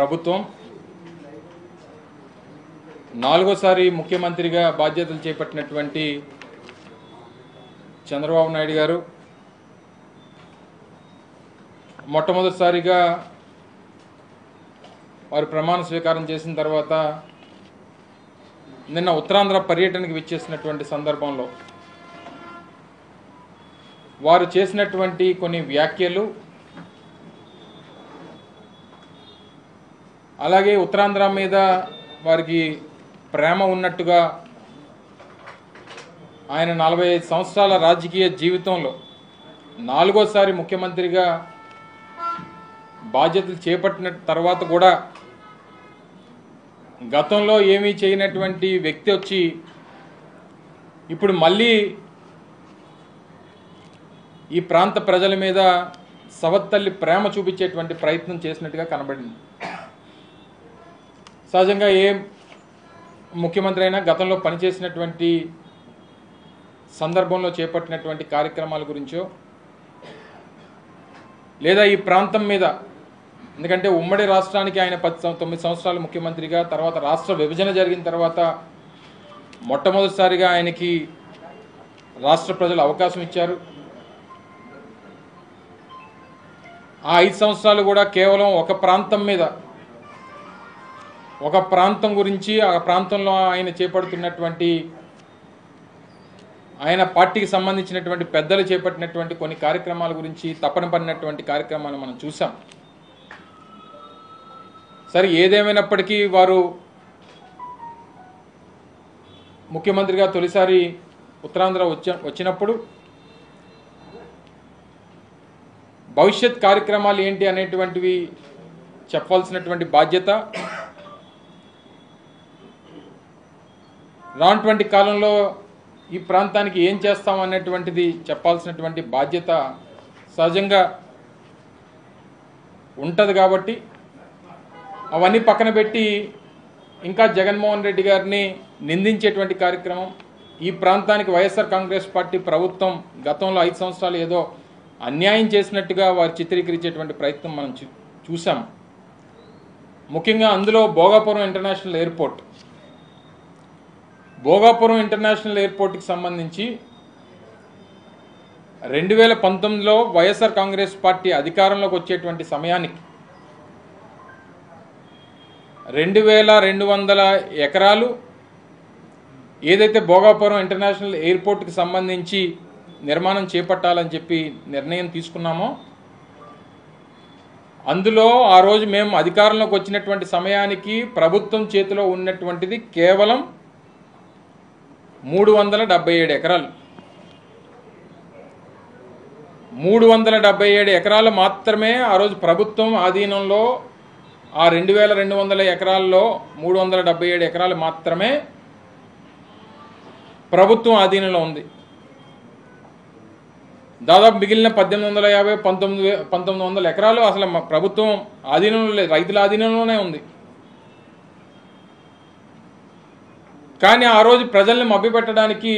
ప్రభుత్వం నాలుగోసారి ముఖ్యమంత్రిగా బాధ్యతలు చేపట్టినటువంటి చంద్రబాబు నాయుడు గారు మొట్టమొదటిసారిగా వారు ప్రమాణ స్వీకారం చేసిన తర్వాత నిన్న ఉత్తరాంధ్ర పర్యటనకు విచ్చేసినటువంటి సందర్భంలో వారు చేసినటువంటి కొన్ని వ్యాఖ్యలు, అలాగే ఉత్తరాంధ్ర మీద వారికి ప్రేమ ఉన్నట్టుగా ఆయన 45 సంవత్సరాల రాజకీయ జీవితంలో నాలుగోసారి ముఖ్యమంత్రిగా బాధ్యతలు చేపట్టిన తర్వాత కూడా గతంలో ఏమీ చేయనటువంటి వ్యక్తి వచ్చి ఇప్పుడు మళ్ళీ ఈ ప్రాంత ప్రజల మీద సవత్తల్లి ప్రేమ చూపించేటువంటి ప్రయత్నం చేసినట్టుగా కనబడింది. సహజంగా ఏ ముఖ్యమంత్రి అయినా గతంలో పనిచేసినటువంటి సందర్భంలో చేపట్టినటువంటి కార్యక్రమాల గురించో లేదా ఈ ప్రాంతం మీద, ఎందుకంటే ఉమ్మడి రాష్ట్రానికి ఆయన 9 సంవత్సరాలు ముఖ్యమంత్రిగా, తర్వాత రాష్ట్ర విభజన జరిగిన తర్వాత మొట్టమొదటిసారిగా ఆయనకి రాష్ట్ర ప్రజలు అవకాశం ఇచ్చారు. ఆ 5 సంవత్సరాలు కూడా కేవలం ఒక ప్రాంతం మీద, ఒక ప్రాంతం గురించి, ఆ ప్రాంతంలో ఆయన చేపడుతున్నటువంటి, ఆయన పార్టీకి సంబంధించినటువంటి పెద్దలు చేపట్టినటువంటి కొన్ని కార్యక్రమాల గురించి తపన పడినటువంటి కార్యక్రమాలు మనం చూసాం. సరే, ఏదేమైనప్పటికీ వారు ముఖ్యమంత్రిగా తొలిసారి ఉత్తరాంధ్ర వచ్చినప్పుడు భవిష్యత్ కార్యక్రమాలు ఏంటి అనేటువంటివి చెప్పాల్సినటువంటి బాధ్యత, రానటువంటి కాలంలో ఈ ప్రాంతానికి ఏం చేస్తాం అనేటువంటిది చెప్పాల్సినటువంటి బాధ్యత సహజంగా ఉంటుంది. కాబట్టి అవన్నీ పక్కన పెట్టి ఇంకా జగన్మోహన్ రెడ్డి గారిని నిందించేటువంటి కార్యక్రమం, ఈ ప్రాంతానికి వైఎస్ఆర్ కాంగ్రెస్ పార్టీ ప్రభుత్వం గతంలో 5 సంవత్సరాలు ఏదో అన్యాయం చేసినట్టుగా వారు చిత్రీకరించేటువంటి ప్రయత్నం మనం చూసాం. ముఖ్యంగా అందులో Bhogapuram international airport, Bhogapuram international ఎయిర్పోర్ట్కి సంబంధించి 2019లో వైఎస్ఆర్ కాంగ్రెస్ పార్టీ అధికారంలోకి వచ్చేటువంటి సమయానికి 2200 ఎకరాలు ఏదైతే భోగాపురం ఇంటర్నేషనల్ ఎయిర్పోర్ట్కి సంబంధించి నిర్మాణం చేపట్టాలని చెప్పి నిర్ణయం తీసుకున్నామో, అందులో ఆ రోజు మేము అధికారంలోకి వచ్చినటువంటి సమయానికి ప్రభుత్వం చేతిలో ఉన్నటువంటిది కేవలం 377 ఎకరాలు. 377 ఎకరాలు మాత్రమే ఆ రోజు ప్రభుత్వం ఆధీనంలో, ఆ 2200 ఎకరాల్లో 377 ఎకరాలు మాత్రమే ప్రభుత్వం ఆధీనంలో ఉంది. దాదాపు మిగిలిన 1850, 1900 ఎకరాలు అసలు ప్రభుత్వం ఆధీనంలో లేదు, రైతుల ఆధీనంలోనే ఉంది. కానీ ఆ రోజు ప్రజల్ని మభ్యపెట్టడానికి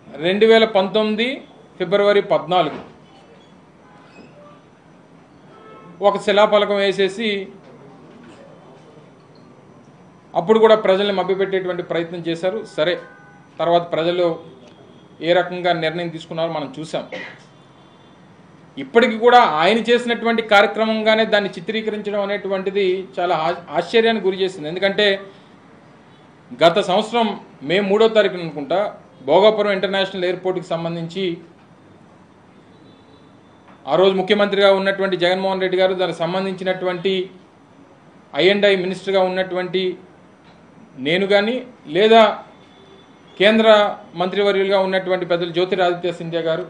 2019 ఫిబ్రవరి 14 ఒక శిలాఫలకం వేసేసి అప్పుడు కూడా ప్రజల్ని మభ్యపెట్టేటువంటి ప్రయత్నం చేశారు. సరే, తర్వాత ప్రజలు ఏ రకంగా నిర్ణయం తీసుకున్నారో మనం చూసాం. ఇప్పటికి కూడా ఆయన చేసినటువంటి కార్యక్రమంగానే దాన్ని చిత్రీకరించడం అనేటువంటిది చాలా ఆశ్చర్యానికి గురి చేసింది. ఎందుకంటే గత సంవత్సరం మే 3వ తారీఖున అనుకుంటా భోగాపురం ఇంటర్నేషనల్ ఎయిర్పోర్ట్కి సంబంధించి ఆ రోజు ముఖ్యమంత్రిగా ఉన్నటువంటి జగన్మోహన్ రెడ్డి గారు, దానికి సంబంధించినటువంటి I&I మినిస్టర్గా ఉన్నటువంటి నేను కానీ, లేదా కేంద్ర మంత్రివర్యులుగా ఉన్నటువంటి పెద్దలు జ్యోతిరాదిత్య సింధియా గారు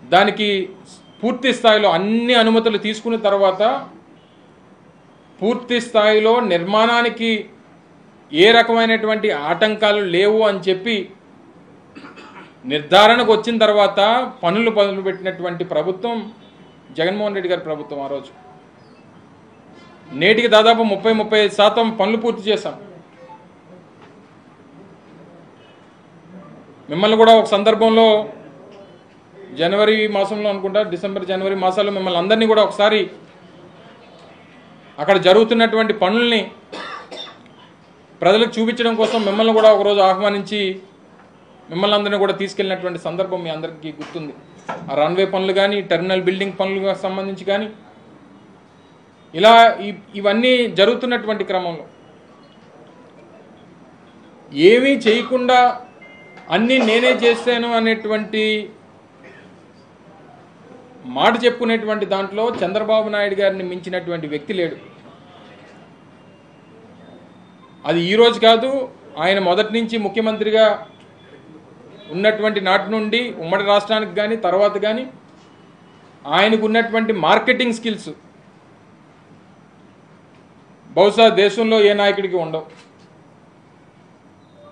దానికి పూర్తి స్థాయిలో అన్ని అనుమతులు తీసుకున్న తర్వాత పూర్తి స్థాయిలో నిర్మాణానికి ఏ రకమైనటువంటి ఆటంకాలు లేవు అని చెప్పి నిర్ధారణకు వచ్చిన తర్వాత పనులు మొదలుపెట్టినటువంటి ప్రభుత్వం జగన్మోహన్ రెడ్డి గారి ప్రభుత్వం. ఆ రోజు నేటికి దాదాపు 30-35% పనులు పూర్తి చేశాం. మిమ్మల్ని కూడా ఒక సందర్భంలో జనవరి మాసంలో అనుకుంటా, డిసెంబర్ జనవరి మాసాల్లో మిమ్మల్ని అందరినీ కూడా ఒకసారి అక్కడ జరుగుతున్నటువంటి పనుల్ని ప్రజలకు చూపించడం కోసం మిమ్మల్ని కూడా ఒకరోజు ఆహ్వానించి మిమ్మల్ని అందరినీ కూడా తీసుకెళ్ళినటువంటి సందర్భం మీ అందరికీ గుర్తుంది. ఆ రన్వే పనులు కానీ, టెర్మినల్ బిల్డింగ్ పనులకు సంబంధించి కానీ, ఇలా ఇవన్నీ జరుగుతున్నటువంటి క్రమంలో ఏమీ చేయకుండా అన్నీ నేనే చేశాను అనేటువంటి మాట చెప్పుకునేటువంటి దాంట్లో చంద్రబాబు నాయుడు గారిని మించినటువంటి వ్యక్తి లేడు. అది ఈరోజు కాదు, ఆయన మొదటి నుంచి ముఖ్యమంత్రిగా ఉన్నటువంటి నాటి నుండి ఉమ్మడి రాష్ట్రానికి కానీ తర్వాత కానీ ఆయనకు ఉన్నటువంటి మార్కెటింగ్ స్కిల్స్ బహుశా దేశంలో ఏ నాయకుడికి ఉండవు.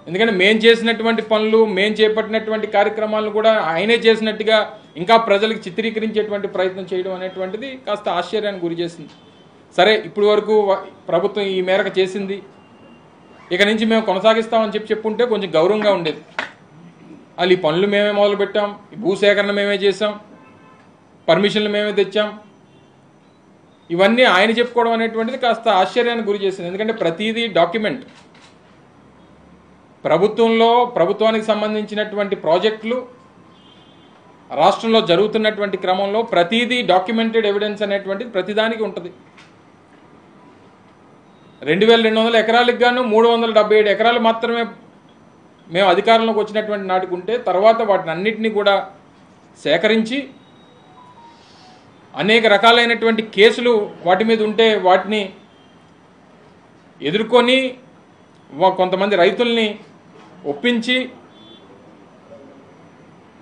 ఎందుకంటే మేం చేసినటువంటి పనులు, మేం చేపట్టినటువంటి కార్యక్రమాలను కూడా ఆయనే చేసినట్టుగా ఇంకా ప్రజలకు చిత్రీకరించేటువంటి ప్రయత్నం చేయడం అనేటువంటిది కాస్త ఆశ్చర్యానికి గురి చేసింది. సరే, ఇప్పటి వరకు ప్రభుత్వం ఈ మేరకు చేసింది, ఇక నుంచి మేము కొనసాగిస్తామని చెప్పుంటే కొంచెం గౌరవంగా ఉండేది. వాళ్ళు ఈ పనులు మేమే మొదలుపెట్టాం, ఈ భూసేకరణ మేమే చేసాం, పర్మిషన్లు మేమే తెచ్చాం, ఇవన్నీ ఆయన చెప్పుకోవడం అనేటువంటిది కాస్త ఆశ్చర్యానికి గురి చేసింది. ఎందుకంటే ప్రతిదీ డాక్యుమెంట్. ప్రభుత్వానికి సంబంధించినటువంటి ప్రాజెక్టులు రాష్ట్రంలో జరుగుతున్నటువంటి క్రమంలో ప్రతిదీ డాక్యుమెంటెడ్ ఎవిడెన్స్ అనేటువంటిది ప్రతిదానికి ఉంటుంది. 2200 ఎకరాలకు గాను 377 ఎకరాలు మాత్రమే మేము అధికారంలోకి వచ్చినటువంటి నాటికి ఉంటే, తర్వాత వాటిని అన్నిటినీ కూడా సేకరించి అనేక రకాలైనటువంటి కేసులు వాటి మీద ఉంటే వాటిని ఎదుర్కొని కొంతమంది రైతుల్ని ఒప్పించి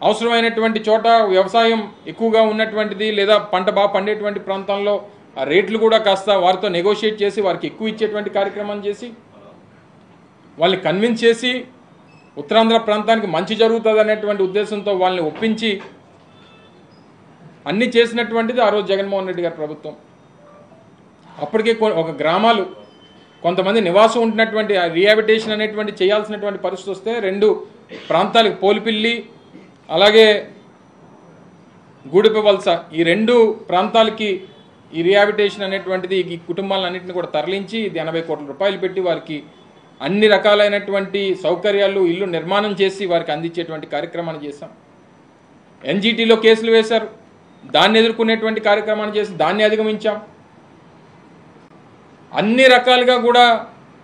అవసరమైనటువంటి చోట వ్యవసాయం ఎక్కువగా ఉన్నటువంటిది లేదా పంట బాగా పండేటువంటి ప్రాంతాల్లో ఆ రేట్లు కూడా కాస్త వారితో నెగోషియేట్ చేసి వారికి ఎక్కువ ఇచ్చేటువంటి కార్యక్రమం చేసి వాళ్ళని కన్విన్స్ చేసి ఉత్తరాంధ్ర ప్రాంతానికి మంచి జరుగుతుంది అనేటువంటి ఉద్దేశంతో వాళ్ళని ఒప్పించి అన్నీ చేసినటువంటిది ఆ రోజు జగన్మోహన్ రెడ్డి గారి ప్రభుత్వం. అప్పటికే ఒక గ్రామాలు కొంతమంది నివాసం ఉంటున్నటువంటి రీహాబిటేషన్ అనేటువంటి చేయాల్సినటువంటి పరిస్థితి వస్తే 2 ప్రాంతాలకు పోలిపిల్లి అలాగే గూడిపవలస ఈ 2 ప్రాంతాలకి ఈ రీహాబిటేషన్ అనేటువంటిది ఈ కుటుంబాలన్నింటినీ కూడా తరలించి 80 కోట్ల రూపాయలు పెట్టి వారికి అన్ని రకాలైనటువంటి సౌకర్యాలు ఇల్లు నిర్మాణం చేసి వారికి అందించేటువంటి కార్యక్రమాన్ని చేశాం. ఎన్జిటిలో కేసులు వేశారు, దాన్ని ఎదుర్కొనేటువంటి కార్యక్రమాన్ని చేసి దాన్ని అధిగమించాం. అన్ని రకాలుగా కూడా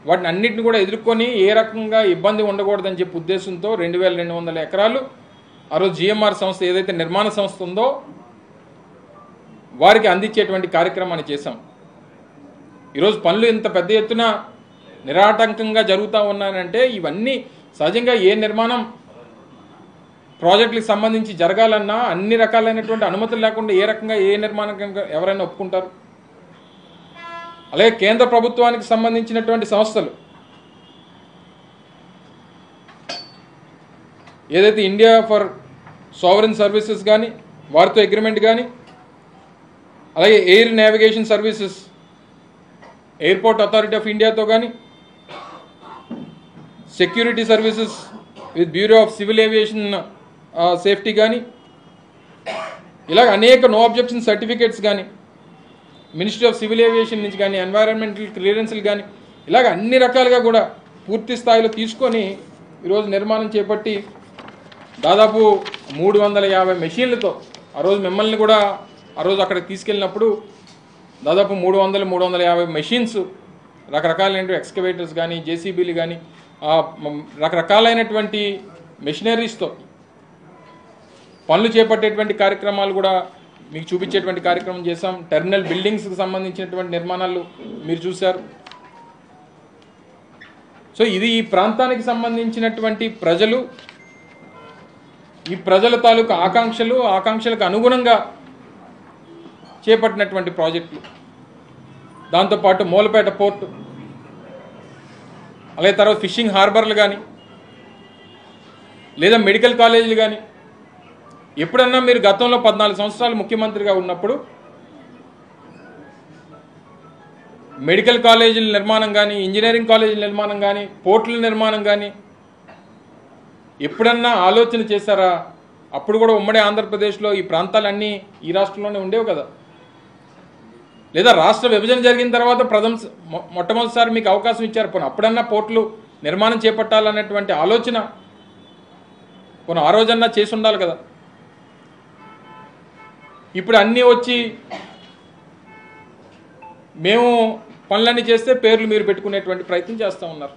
వాటిని అన్నింటిని కూడా ఎదుర్కొని ఏ రకంగా ఇబ్బంది ఉండకూడదని చెప్పి ఉద్దేశంతో 2200 ఎకరాలు ఆ రోజు జిఎంఆర్ సంస్థ ఏదైతే నిర్మాణ సంస్థ ఉందో వారికి అందించేటువంటి కార్యక్రమాన్ని చేశాం. ఈరోజు పనులు ఇంత పెద్ద ఎత్తున నిరాటంకంగా జరుగుతూ ఉన్నాయంటే ఇవన్నీ సహజంగా ఏ నిర్మాణం ప్రాజెక్టులకు సంబంధించి జరగాలన్నా అన్ని రకాలైనటువంటి అనుమతులు లేకుండా ఏ రకంగా ఏ నిర్మాణం ఎవరైనా ఒప్పుకుంటారు. అలాగే కేంద్ర ప్రభుత్వానికి సంబంధించినటువంటి సంస్థలు ఏదైతే ఇండియా ఫర్ సావరెన్ సర్వీసెస్ కానీ వారితో అగ్రిమెంట్ కానీ, అలాగే air navigation services airport authority of ఇండియాతో కానీ, security services with bureau of civil aviation safety కానీ, ఇలాగ అనేక నో అబ్జెక్షన్ సర్టిఫికేట్స్ కానీ మినిస్ట్రీ ఆఫ్ సివిల్ ఏవియేషన్ నుంచి కానీ, ఎన్వైరాన్మెంటల్ క్లియరెన్స్లు కానీ, ఇలాగ అన్ని రకాలుగా కూడా పూర్తి స్థాయిలో తీసుకొని ఈరోజు నిర్మాణం చేపట్టి దాదాపు 350 మెషిన్లతో ఆ రోజు మిమ్మల్ని కూడా ఆ రోజు అక్కడికి తీసుకెళ్ళినప్పుడు దాదాపు 350 మెషిన్స్ రకరకాలైన ఎక్స్కవేటర్స్ కానీ జేసీబీలు కానీ రకరకాలైనటువంటి మెషినరీస్తో పనులు చేపట్టేటువంటి కార్యక్రమాలు కూడా మీకు చూపించేటువంటి కార్యక్రమం చేశాం. టెర్మినల్ బిల్డింగ్స్కి సంబంధించినటువంటి నిర్మాణాలు మీరు చూశారు. సో ఇది ఈ ప్రాంతానికి సంబంధించినటువంటి ప్రజలు, ఈ ప్రజల తాలూకు ఆకాంక్షలకు అనుగుణంగా చేపట్టినటువంటి ప్రాజెక్టులు. దాంతోపాటు మూలపేట పోర్టు, అలాగే తర్వాత ఫిషింగ్ హార్బర్లు కానీ లేదా మెడికల్ కాలేజీలు కానీ, ఎప్పుడన్నా మీరు గతంలో 14 సంవత్సరాలు ముఖ్యమంత్రిగా ఉన్నప్పుడు మెడికల్ కాలేజీల నిర్మాణం కానీ, ఇంజనీరింగ్ కాలేజీల నిర్మాణం కానీ, పోర్టుల నిర్మాణం కానీ ఎప్పుడన్నా ఆలోచన చేశారా? అప్పుడు కూడా ఉమ్మడి ఆంధ్రప్రదేశ్లో ఈ ప్రాంతాలన్నీ ఈ రాష్ట్రంలోనే ఉండేవి కదా. లేదా రాష్ట్ర విభజన జరిగిన తర్వాత మొట్టమొదటిసారి మీకు అవకాశం ఇచ్చారు, పోనీ అప్పుడన్నా పోర్టులు నిర్మాణం చేపట్టాలనేటువంటి ఆలోచన పోనీ ఆ రోజన్నా చేసి ఉండాలి కదా. ఇప్పుడు అన్నీ వచ్చి మేము పనులన్నీ చేస్తే పేర్లు మీరు పెట్టుకునేటువంటి ప్రయత్నం చేస్తూ ఉన్నారు.